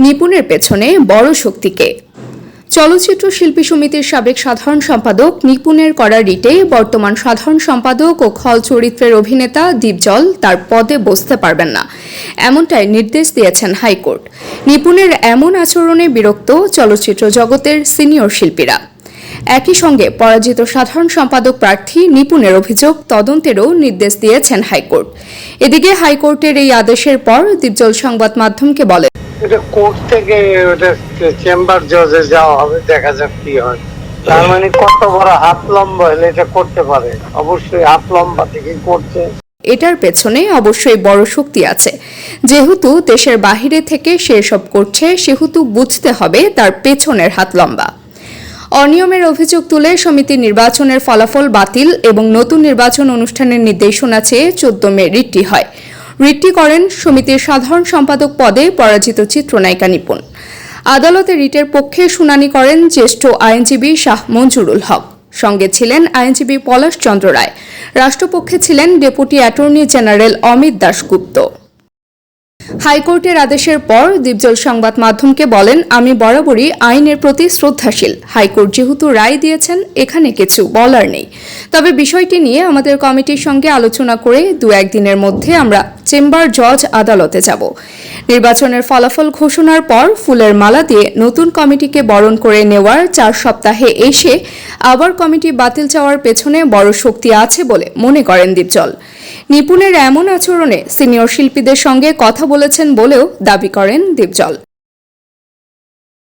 নিপুণের পেছনে বড় শক্তিকে। চলচ্চিত্র শিল্পী সমিতির সাবেক সাধারণ সম্পাদক নিপুণের করা রিটে বর্তমান সাধারণ সম্পাদক ও খল চরিত্রের অভিনেতা দীপজল তার পদে বসতে পারবেন না, এমনটাই নির্দেশ দিয়েছেন হাইকোর্ট। নিপুণের এমন আচরণে বিরক্ত চলচ্চিত্র জগতের সিনিয়র শিল্পীরা। একই সঙ্গে পরাজিত সাধারণ সম্পাদক প্রার্থী নিপুণের অভিযোগ তদন্তেরও নির্দেশ দিয়েছেন হাইকোর্ট। এদিকে হাইকোর্টের এই আদেশের পর দীপজল সংবাদ মাধ্যমকে বলেন, এটা কোর্ট থেকে চেম্বার জজে যাওয়া হবে, দেখা যাক কি হয়। তার মানে কত বড় হাত লম্বা হলে এটা করতে পারে, অবশ্যই হাত লম্বা থেকে করছে। এটার পেছনে অবশ্যই বড় শক্তি আছে। যেহেতু দেশের বাহিরে থেকে সে সব করছে, সেহেতু বুঝতে হবে তার পেছনের হাত লম্বা। অনিয়মের অভিযোগ তুলে সমিতির নির্বাচনের ফলাফল বাতিল এবং নতুন নির্বাচন অনুষ্ঠানের নির্দেশনা চেয়ে 14 মে রিটটি হয়। রিটটি করেন সমিতির সাধারণ সম্পাদক পদে পরাজিত চিত্রনায়িকা নিপুণ। আদালতে রিটের পক্ষে শুনানি করেন জ্যেষ্ঠ আইনজীবী শাহ মঞ্জুরুল হক। সঙ্গে ছিলেন আইনজীবী পলাশ চন্দ্র রায়। রাষ্ট্রপক্ষে ছিলেন deputy attorney general Amit Dasgupta. হাইকোর্টের আদেশের পর দীপজল সংবাদ মাধ্যমকে বলেন, আমি বরাবরই আইনের প্রতি শ্রদ্ধাশীল। হাইকোর্ট যেহেতু রায় দিয়েছেন, এখানে কিছু বলার নেই। তবে বিষয়টি নিয়ে আমাদের কমিটির সঙ্গে আলোচনা করে 2-1 দিনের মধ্যে আমরা চেম্বার জজ আদালতে যাব। নির্বাচনের ফলাফল ঘোষণার পর ফুলের মালা দিয়ে নতুন কমিটিকে বরণ করে নেওয়ার 4 সপ্তাহে এসে আবার কমিটি বাতিল চাওয়ার পেছনে বড় শক্তি আছে বলে মনে করেন দীপজল। নিপুণের এমন আচরণে সিনিয়র শিল্পীদের সঙ্গে কথা বলেছেন বলেও দাবি করেন দীপজল।